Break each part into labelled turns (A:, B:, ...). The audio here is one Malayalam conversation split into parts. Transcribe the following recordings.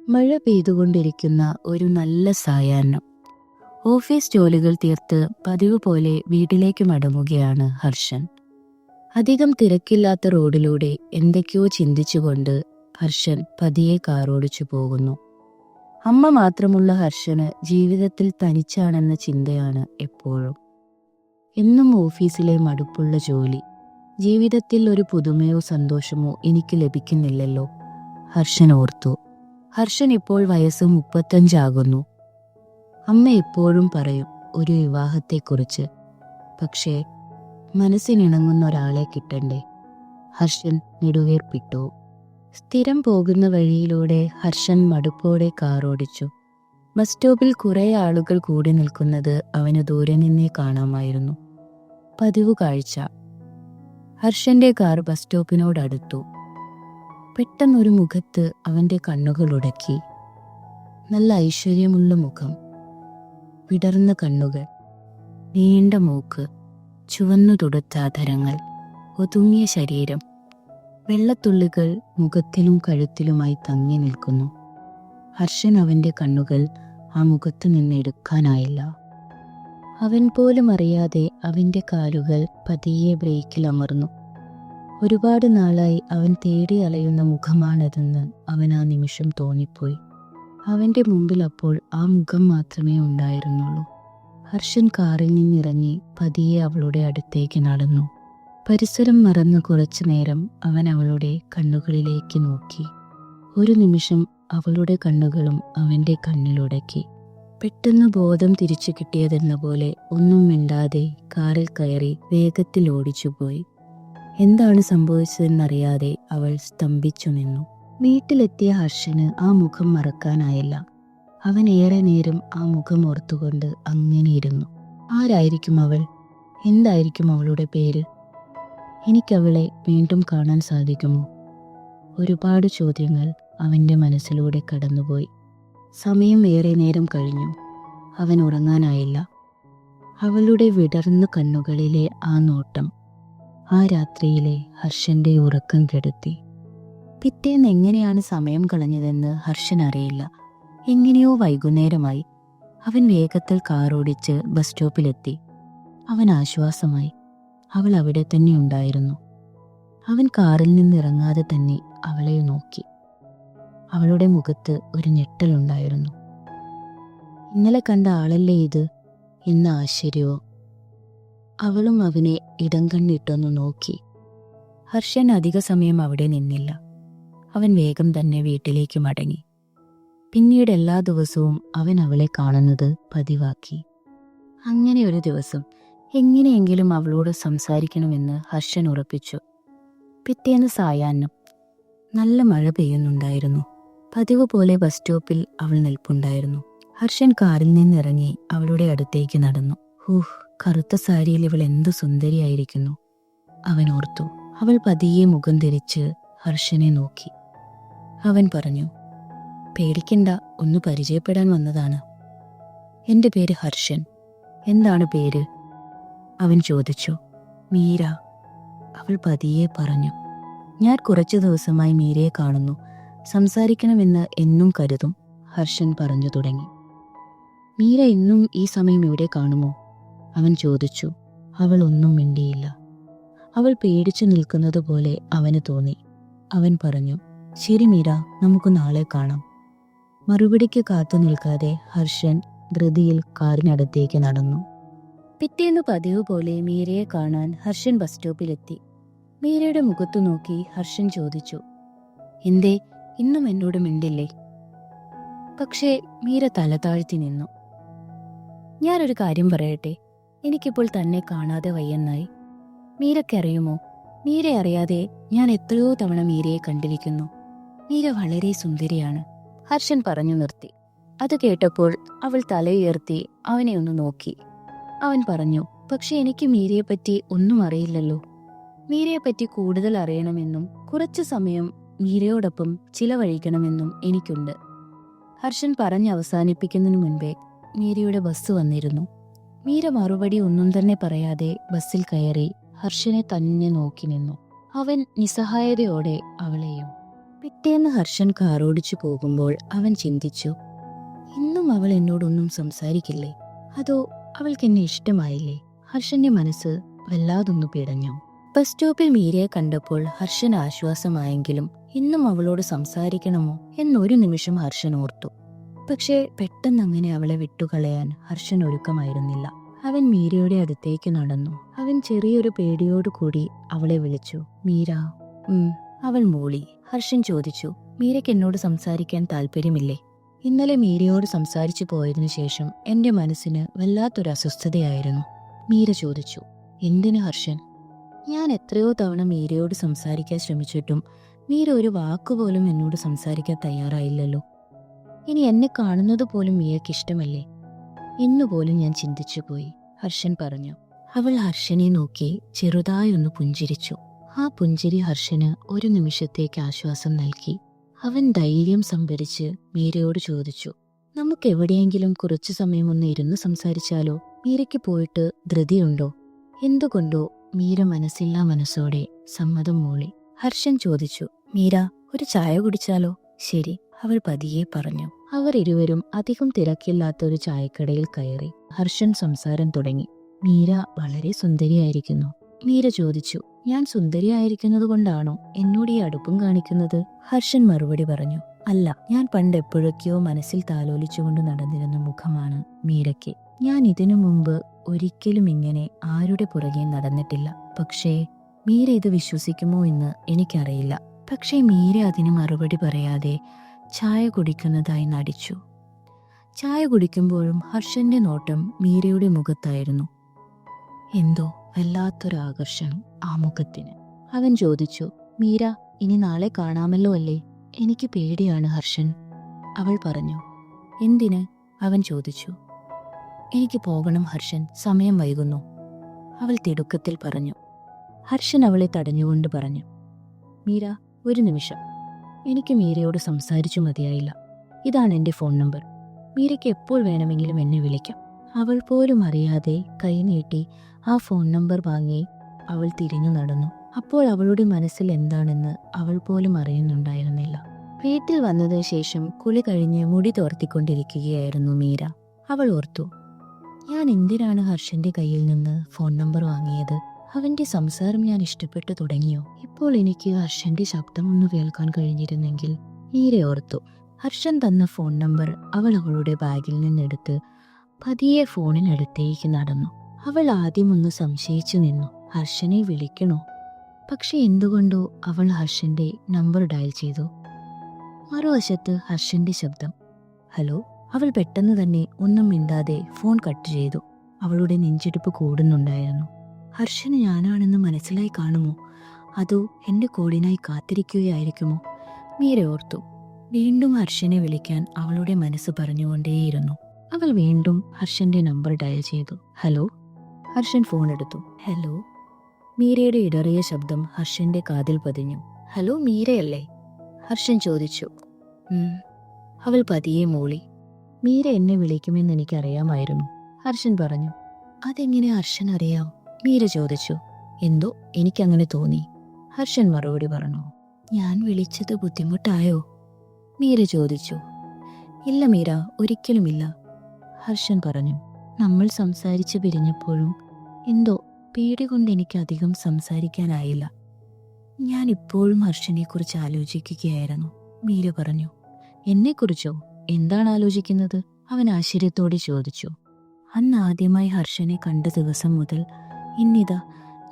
A: മഴ പെയ്തുകൊണ്ടിരിക്കുന്ന ഒരു നല്ല സായാഹ്നം. ഓഫീസ് ജോലികൾ തീർത്ത് പതിവ് പോലെ വീട്ടിലേക്ക് മടങ്ങുകയാണ് ഹർഷൻ. അധികം തിരക്കില്ലാത്ത റോഡിലൂടെ എന്തൊക്കെയോ ചിന്തിച്ചുകൊണ്ട് ഹർഷൻ പതിയെ കാറോടിച്ചു പോകുന്നു. അമ്മ മാത്രമുള്ള ഹർഷന് ജീവിതത്തിൽ തനിച്ചാണെന്ന ചിന്തയാണ് എപ്പോഴും. എന്നും ഓഫീസിലെ മടുപ്പുള്ള ജോലി. ജീവിതത്തിൽ ഒരു പുതുമയോ സന്തോഷമോ എനിക്ക് ലഭിക്കുന്നില്ലല്ലോ, ഹർഷൻ ഓർത്തു. ഹർഷൻ ഇപ്പോൾ വയസ്സ് 35 അമ്മ എപ്പോഴും പറയും ഒരു വിവാഹത്തെക്കുറിച്ച്. പക്ഷേ മനസ്സിനിണങ്ങുന്ന ഒരാളെ കിട്ടണ്ടേ? ഹർഷൻ നെടുവീർപ്പിട്ടു. സ്ഥിരം പോകുന്ന വഴിയിലൂടെ ഹർഷൻ മടുപ്പോടെ കാറോടിച്ചു. ബസ് സ്റ്റോപ്പിൽ കുറേ ആളുകൾ കൂടി നിൽക്കുന്നത് അവന് ദൂരെ നിന്നേ കാണാമായിരുന്നു. പതിവ് കാഴ്ച. ഹർഷന്റെ കാർ ബസ് സ്റ്റോപ്പിനോടടുത്തു. പെട്ടെന്നൊരു മുഖത്ത് അവന്റെ കണ്ണുകൾ ഉടക്കി. നല്ല ഐശ്വര്യമുള്ള മുഖം, വിടർന്ന കണ്ണുകൾ, നീണ്ട മൂക്ക്, ചുവന്നു തുടുത്ത അധരങ്ങൾ, ഒതുങ്ങിയ ശരീരം. വെള്ളത്തുള്ളികൾ മുഖത്തിലും കഴുത്തിലുമായി തങ്ങി നിൽക്കുന്നു. ഹർഷൻ അവന്റെ കണ്ണുകൾ ആ മുഖത്തു നിന്ന് എടുക്കാനായില്ല. അവൻ പോലും അറിയാതെ അവന്റെ കാലുകൾ പതിയെ ബ്രേക്കിൽ അമർന്നു. ഒരുപാട് നാളായി അവൻ തേടി അലയുന്ന മുഖമാണതെന്ന് അവൻ ആ നിമിഷം തോന്നിപ്പോയി. അവന്റെ മുമ്പിൽ അപ്പോൾ ആ മുഖം മാത്രമേ ഉണ്ടായിരുന്നുള്ളൂ. ഹർഷൻ കാറിൽ നിന്നിറങ്ങി പതിയെ അവളുടെ അടുത്തേക്ക് നടന്നു. പരിസരം മറന്ന് കുറച്ചു നേരം അവൻ അവളുടെ കണ്ണുകളിലേക്ക് നോക്കി. ഒരു നിമിഷം അവളുടെ കണ്ണുകളും അവന്റെ കണ്ണിലുടക്കി. പെട്ടെന്ന് ബോധം തിരിച്ചു കിട്ടിയതെന്ന പോലെ ഒന്നും മിണ്ടാതെ കാറിൽ കയറി വേഗത്തിൽ ഓടിച്ചുപോയി. എന്താണ് സംഭവിച്ചതെന്നറിയാതെ അവൾ സ്തംഭിച്ചു നിന്നു. വീട്ടിലെത്തിയ ഹർഷന് ആ മുഖം മറക്കാനായില്ല. അവൻ ഏറെ നേരം ആ മുഖം ഓർത്തുകൊണ്ട് അങ്ങനെ ഇരുന്നു. ആരായിരിക്കും അവൾ? എന്തായിരിക്കും അവളുടെ പേര്? എനിക്കവളെ വീണ്ടും കാണാൻ സാധിക്കുമോ? ഒരുപാട് ചോദ്യങ്ങൾ അവന്റെ മനസ്സിലൂടെ കടന്നുപോയി. സമയം ഏറെ നേരം കഴിഞ്ഞു. അവൻ ഉറങ്ങാനായില്ല. അവളുടെ വിടർന്ന കണ്ണുകളിലെ ആ നോട്ടം ആ രാത്രിയിലെ ഹർഷന്റെ ഉറക്കം കെടുത്തി. പിറ്റേന്ന് എങ്ങനെയാണ് സമയം കളഞ്ഞതെന്ന് ഹർഷൻ അറിയില്ല. എങ്ങനെയോ വൈകുന്നേരമായി. അവൻ വേഗത്തിൽ കാറോടിച്ച് ബസ് സ്റ്റോപ്പിലെത്തി. അവൻ ആശ്വാസമായി. അവൾ അവിടെ തന്നെ ഉണ്ടായിരുന്നു. അവൻ കാറിൽ നിന്നിറങ്ങാതെ തന്നെ അവളെ നോക്കി. അവളുടെ മുഖത്ത് ഒരു ഞെട്ടലുണ്ടായിരുന്നു. ഇന്നലെ കണ്ട ആളല്ലേ ഇത് എന്ന ആശ്ചര്യമോ? അവളും അവനെ ഇടം കണ്ണിട്ടൊന്നു നോക്കി. ഹർഷൻ അധിക സമയം അവിടെ നിന്നില്ല. അവൻ വേഗം തന്നെ വീട്ടിലേക്ക് മടങ്ങി. പിന്നീട് എല്ലാ ദിവസവും അവൻ അവളെ കാണുന്നത് പതിവാക്കി. അങ്ങനെ ഒരു ദിവസം എങ്ങനെയെങ്കിലും അവളോട് സംസാരിക്കണമെന്ന് ഹർഷൻ ഉറപ്പിച്ചു. പിറ്റേന്ന് സായാഹ്നം. നല്ല മഴ പെയ്യുന്നുണ്ടായിരുന്നു. പതിവ് പോലെ ബസ് സ്റ്റോപ്പിൽ അവൾ നിൽപ്പുണ്ടായിരുന്നു. ഹർഷൻ കാറിൽ നിന്നിറങ്ങി അവളുടെ അടുത്തേക്ക് നടന്നു. ഹൂഹ്, കറുത്ത സാരിയിൽ ഇവൾ എന്തു സുന്ദരിയായിരിക്കുന്നു, അവൻ ഓർത്തു. അവൾ പതിയെ മുഖം തിരിച്ച് ഹർഷനെ നോക്കി. അവൻ പറഞ്ഞു, പേടിക്കണ്ട, ഒന്ന് പരിചയപ്പെടാൻ വന്നതാണ്. എൻ്റെ പേര് ഹർഷൻ. എന്താണ് പേര്? അവൻ ചോദിച്ചു. മീര, അവൾ പതിയെ പറഞ്ഞു. ഞാൻ കുറച്ചു ദിവസമായി മീരയെ കാണുന്നു. സംസാരിക്കണമെന്ന് എന്നും കരുതും, ഹർഷൻ പറഞ്ഞു തുടങ്ങി. മീര ഇന്നും ഈ സമയം ഇവിടെ കാണുമോ? അവൻ ചോദിച്ചു. അവൾ ഒന്നും മിണ്ടിയില്ല. അവൾ പേടിച്ചു നിൽക്കുന്നത് പോലെ അവന് തോന്നി. അവൻ പറഞ്ഞു, ശരി മീര, നമുക്ക് നാളെ കാണാം. മറുപടിക്ക് കാത്തു നിൽക്കാതെ ഹർഷൻ ധൃതിയിൽ കാറിനടുത്തേക്ക് നടന്നു. പിറ്റേന്ന് പതിവ് പോലെ മീരയെ കാണാൻ ഹർഷൻ ബസ് സ്റ്റോപ്പിലെത്തി. മീരയുടെ മുഖത്തു നോക്കി ഹർഷൻ ചോദിച്ചു, എന്തേ ഇന്നും എന്നോട് മിണ്ടില്ലേ? പക്ഷേ മീര തല താഴ്ത്തി നിന്നു. ഞാനൊരു കാര്യം പറയട്ടെ, എനിക്കിപ്പോൾ തന്നെ കാണാതെ വയ്യെന്നായി. മീരയ്ക്കറിയുമോ, മീര അറിയാതെ ഞാൻ എത്രയോ തവണ മീരയെ കണ്ടിരിക്കുന്നു. മീര വളരെ സുന്ദരിയാണ്, ഹർഷൻ പറഞ്ഞു നിർത്തി. അത് കേട്ടപ്പോൾ അവൾ തലയുയർത്തി അവനെ ഒന്ന് നോക്കി. അവൻ പറഞ്ഞു, പക്ഷെ എനിക്ക് മീരയെപ്പറ്റി ഒന്നും അറിയില്ലല്ലോ. മീരയെപ്പറ്റി കൂടുതൽ അറിയണമെന്നും കുറച്ചു സമയം മീരയോടൊപ്പം ചിലവഴിക്കണമെന്നും എനിക്കുണ്ട്. ഹർഷൻ പറഞ്ഞ് അവസാനിപ്പിക്കുന്നതിനു മുൻപേ മീരയുടെ ബസ് വന്നിരുന്നു. മീര മറുപടി ഒന്നും തന്നെ പറയാതെ ബസ്സിൽ കയറി ഹർഷനെ തന്നെ നോക്കി നിന്നു. അവൻ നിസ്സഹായതയോടെ അവളെയും. പിറ്റേന്ന് ഹർഷൻ കാറോടിച്ചു പോകുമ്പോൾ അവൻ ചിന്തിച്ചു, ഇന്നും അവൾ എന്നോടൊന്നും സംസാരിക്കില്ലേ? അതോ അവൾക്ക് എന്നെ ഇഷ്ടമായില്ലേ? ഹർഷന്റെ മനസ്സ് വല്ലാതൊന്നു പിടഞ്ഞു. ബസ് സ്റ്റോപ്പിൽ മീരയെ കണ്ടപ്പോൾ ഹർഷൻ ആശ്വാസമായെങ്കിലും ഇന്നും അവളോട് സംസാരിക്കണമോ എന്നൊരു നിമിഷം ഹർഷൻ ഓർത്തു. പക്ഷേ പെട്ടെന്ന് അങ്ങനെ അവളെ വിട്ടുകളയാൻ ഹർഷൻ ഒരുക്കമായിരുന്നില്ല. അവൻ മീരയുടെ അടുത്തേക്ക് നടന്നു. അവൻ ചെറിയൊരു പേടിയോടുകൂടി അവളെ വിളിച്ചു, മീര. അവൾ മൂളി. ഹർഷൻ ചോദിച്ചു, മീരയ്ക്ക് എന്നോട് സംസാരിക്കാൻ താല്പര്യമില്ലേ? ഇന്നലെ മീരയോട് സംസാരിച്ചു പോയതിനു ശേഷം എന്റെ മനസ്സിന് വല്ലാത്തൊരു അസ്വസ്ഥതയായിരുന്നു. മീര ചോദിച്ചു, എന്തിന് ഹർഷൻ? ഞാൻ എത്രയോ തവണ മീരയോട് സംസാരിക്കാൻ ശ്രമിച്ചിട്ടും മീര ഒരു വാക്കുപോലും എന്നോട് സംസാരിക്കാൻ തയ്യാറായില്ലല്ലോ. ഇനി എന്നെ കാണുന്നത് പോലും മീരയ്ക്ക് ഇഷ്ടമല്ലേ? എന്നുപോലും ഞാൻ ചിന്തിച്ചു പോയി, ഹർഷൻ പറഞ്ഞു. അവൾ ഹർഷനെ നോക്കി ചെറുതായൊന്ന് പുഞ്ചിരിച്ചു. ആ പുഞ്ചിരി ഹർഷന് ഒരു നിമിഷത്തേക്ക് ആശ്വാസം നൽകി. അവൻ ധൈര്യം സംഭരിച്ച് മീരയോട് ചോദിച്ചു, നമുക്ക് എവിടെയെങ്കിലും കുറച്ചു സമയം ഒന്ന് ഇരുന്ന് സംസാരിച്ചാലോ? മീരയ്ക്ക് പോയിട്ട് ധൃതിയുണ്ടോ? എന്തുകൊണ്ടോ മീര മനസ്സില്ലാ മനസ്സോടെ സമ്മതം മൂളി. ഹർഷൻ ചോദിച്ചു, മീര, ഒരു ചായ കുടിച്ചാലോ? ശരി, അവൾ പതിയെ പറഞ്ഞു. അവർ ഇരുവരും അധികം തിരക്കില്ലാത്ത ഒരു ചായക്കടയിൽ കയറി. ഹർഷൻ സംസാരം തുടങ്ങി. മീര വളരെ സുന്ദരിയായിരിക്കുന്നു. മീര ചോദിച്ചു, ഞാൻ സുന്ദരിയായിരിക്കുന്നത് കൊണ്ടാണോ എന്നോട് ഈ അടുപ്പം കാണിക്കുന്നത്? ഹർഷൻ മറുപടി പറഞ്ഞു, അല്ല, ഞാൻ പണ്ട് എപ്പോഴൊക്കെയോ മനസ്സിൽ താലോലിച്ചുകൊണ്ട് നടന്നിരുന്ന മുഖമാണ് മീരയ്ക്ക്. ഞാൻ ഇതിനു മുമ്പ് ഒരിക്കലും ഇങ്ങനെ ആരുടെ പുറകെ നടന്നിട്ടില്ല. പക്ഷേ മീര ഇത് വിശ്വസിക്കുമോ എന്ന് എനിക്കറിയില്ല. പക്ഷേ മീര അതിന് മറുപടി പറയാതെ ചായ കുടിക്കുന്നതായി നടിച്ചു. ചായ കുടിക്കുമ്പോഴും ഹർഷന്റെ നോട്ടം മീരയുടെ മുഖത്തായിരുന്നു. എന്തോ വല്ലാത്തൊരാകർഷണം ആ മുഖത്തിന്. അവൻ ചോദിച്ചു, മീര, ഇനി നാളെ കാണാമല്ലോ അല്ലേ? എനിക്ക് പേടിയാണ് ഹർഷൻ, അവൾ പറഞ്ഞു. എന്തിന്? അവൻ ചോദിച്ചു. എനിക്ക് പോകണം ഹർഷൻ, സമയം വൈകുന്നു, അവൾ തിടുക്കത്തിൽ പറഞ്ഞു. ഹർഷൻ അവളെ തടഞ്ഞുകൊണ്ട് പറഞ്ഞു, മീര, ഒരു നിമിഷം. എനിക്ക് മീരയോട് സംസാരിച്ചു മതിയായില്ല. ഇതാണ് എൻ്റെ ഫോൺ നമ്പർ. മീരയ്ക്ക് എപ്പോൾ വേണമെങ്കിലും എന്നെ വിളിക്കാം. അവൾ പോലും അറിയാതെ കൈനീട്ടി ആ ഫോൺ നമ്പർ വാങ്ങി അവൾ തിരിഞ്ഞു നടന്നു. അപ്പോൾ അവളുടെ മനസ്സിൽ എന്താണെന്ന് അവൾ പോലും അറിയുന്നുണ്ടായിരുന്നില്ല. വീട്ടിൽ വന്നതിന് ശേഷം കുളി കഴിഞ്ഞ് മുടി തോർത്തിക്കൊണ്ടിരിക്കുകയായിരുന്നു മീര. അവൾ ഓർത്തു, ഞാൻ എന്തിനാണ് ഹർഷന്റെ കയ്യിൽ നിന്ന് ഫോൺ നമ്പർ വാങ്ങിയത്? അവന്റെ സംസാരം ഞാൻ ഇഷ്ടപ്പെട്ടു തുടങ്ങിയോ? ഇപ്പോൾ എനിക്ക് ഹർഷന്റെ ശബ്ദം ഒന്ന് കേൾക്കാൻ കഴിഞ്ഞിരുന്നെങ്കിൽ. മീര ഓർത്തു. ഹർഷൻ തന്ന ഫോൺ നമ്പർ അവൾ അവളുടെ ബാഗിൽ നിന്നെടുത്ത് പതിയെ ഫോണിനടുത്തേക്ക് നടന്നു. അവൾ ആദ്യം ഒന്ന് സംശയിച്ചു നിന്നു, ഹർഷനെ വിളിക്കണോ? പക്ഷെ എന്തുകൊണ്ടോ അവൾ ഹർഷന്റെ നമ്പർ ഡയൽ ചെയ്തു. മറുവശത്ത് ഹർഷന്റെ ശബ്ദം. ഹലോ. അവൾ പെട്ടെന്ന് തന്നെ ഒന്നും മിണ്ടാതെ ഫോൺ കട്ട് ചെയ്തു. അവളുടെ നെഞ്ചിടിപ്പ് കൂടുന്നുണ്ടായിരുന്നു. ഹർഷന് ഞാനാണെന്ന് മനസ്സിലായി കാണുമോ? അതോ എന്റെ കോളിനായി കാത്തിരിക്കുകയായിരിക്കുമോ? മീര ഓർത്തു. വീണ്ടും ഹർഷനെ വിളിക്കാൻ അവളുടെ മനസ്സ് പറഞ്ഞുകൊണ്ടേയിരുന്നു. അവൾ വീണ്ടും ഹർഷന്റെ നമ്പർ ഡയൽ ചെയ്തു. ഹലോ. ഹർഷൻ ഫോൺ എടുത്തു. ഹലോ. മീരയുടെ ഇടറിയ ശബ്ദം ഹർഷന്റെ കാതിൽ പതിഞ്ഞു. ഹലോ, മീരയല്ലേ? ഹർഷൻ ചോദിച്ചു. അവൾ പതിയെ മൂളി. മീര എന്നെ വിളിക്കുമെന്ന് എനിക്കറിയാമായിരുന്നു, ഹർഷൻ പറഞ്ഞു. അതെങ്ങനെ ഹർഷൻ അറിയാം? മീര ചോദിച്ചു. എന്തോ എനിക്കങ്ങനെ തോന്നി, ഹർഷൻ മറുപടി പറഞ്ഞു. ഞാൻ വിളിച്ചത് ബുദ്ധിമുട്ടായോ? മീര ചോദിച്ചു. ഇല്ല മീര, ഒരിക്കലുമില്ല, ഹർഷൻ പറഞ്ഞു. നമ്മൾ സംസാരിച്ച് പിരിഞ്ഞപ്പോഴും എന്തോ പേടി കൊണ്ട് എനിക്ക് അധികം സംസാരിക്കാനായില്ല. ഞാൻ ഇപ്പോഴും ഹർഷനെക്കുറിച്ച് ആലോചിക്കുകയായിരുന്നു, മീര പറഞ്ഞു. എന്നെക്കുറിച്ചോ? എന്താണ് ആലോചിക്കുന്നത്? അവൻ ആശ്ചര്യത്തോടെ ചോദിച്ചു. അന്ന് ആദ്യമായി ഹർഷനെ കണ്ട ദിവസം മുതൽ ഇന്നിതാ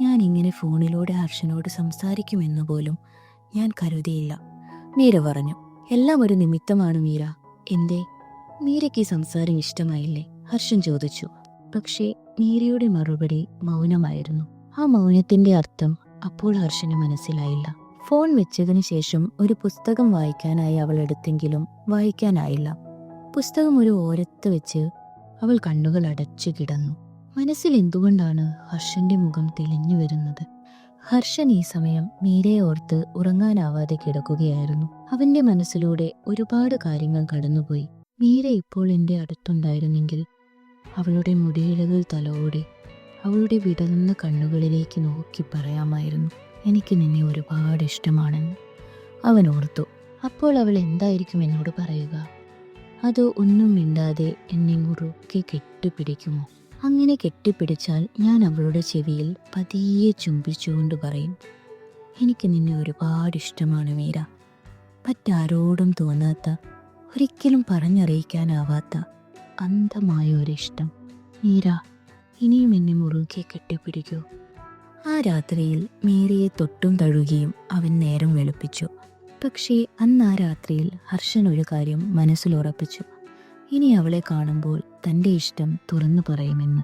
A: ഞാൻ ഇങ്ങനെ ഫോണിലൂടെ ഹർഷനോട് സംസാരിക്കുമെന്ന് പോലും ഞാൻ കരുതിയില്ല, മീര പറഞ്ഞു. എല്ലാം ഒരു നിമിത്തമാണ് മീര. എന്തേ? മീരയ്ക്ക് ഈ സംസാരം ഇഷ്ടമായില്ലേ? ഹർഷൻ ചോദിച്ചു. പക്ഷേ മീരയുടെ മറുപടി മൗനമായിരുന്നു. ആ മൗനത്തിന്റെ അർത്ഥം അപ്പോൾ ഹർഷന് മനസ്സിലായില്ല. ഫോൺ വെച്ചതിന് ശേഷം ഒരു പുസ്തകം വായിക്കാനായി അവൾ എടുത്തെങ്കിലും വായിക്കാനായില്ല. പുസ്തകം ഒരു ഓരത്ത് വെച്ച് അവൾ കണ്ണുകൾ അടച്ചു കിടന്നു. മനസ്സിൽ എന്തുകൊണ്ടാണ് ഹർഷന്റെ മുഖം തെളിഞ്ഞു വരുന്നത്? ഹർഷൻ ഈ സമയം മീരയെ ഓർത്ത് ഉറങ്ങാനാവാതെ കിടക്കുകയായിരുന്നു. അവന്റെ മനസ്സിലൂടെ ഒരുപാട് കാര്യങ്ങൾ കടന്നുപോയി. മീര ഇപ്പോൾ എൻ്റെ അടുത്തുണ്ടായിരുന്നെങ്കിൽ അവളുടെ മുടിയിഴകൾ തലോടെ അവളുടെ വിടർന്ന കണ്ണുകളിലേക്ക് നോക്കി പറയാമായിരുന്നു, എനിക്ക് നിന്നെ ഒരുപാട് ഇഷ്ടമാണെന്ന്. അവൻ ഓർത്തു. അപ്പോൾ അവൾ എന്തായിരിക്കും എന്നോട് പറയുക? അതോ ഒന്നും മിണ്ടാതെ എന്നെ മുറുക്കെ കെട്ടിപ്പിടിക്കുമോ? അങ്ങനെ കെട്ടിപ്പിടിച്ചാൽ ഞാൻ അവളുടെ ചെവിയിൽ പതിയെ ചുംബിച്ചുകൊണ്ട് പറയും, എനിക്ക് നിന്നെ ഒരുപാട് ഇഷ്ടമാണ് മീര. മറ്റാരോടും തോന്നാത്ത, ഒരിക്കലും പറഞ്ഞറിയിക്കാനാവാത്ത അന്ധമായ ഒരിഷ്ടം. മീര, ഇനിയും എന്നെ മുറുകെ കെട്ടിപ്പിടിക്കൂ. ആ രാത്രിയിൽ മീരയെ തൊട്ടും തഴുകിയും അവൻ നേരം വെളുപ്പിച്ചു. പക്ഷേ അന്ന് ആ രാത്രിയിൽ ഹർഷൻ ഒരു കാര്യം മനസ്സിലുറപ്പിച്ചു. ഇനി അവളെ കാണുമ്പോൾ തൻ്റെ ഇഷ്ടം തുറന്നു പറയുമെന്ന്.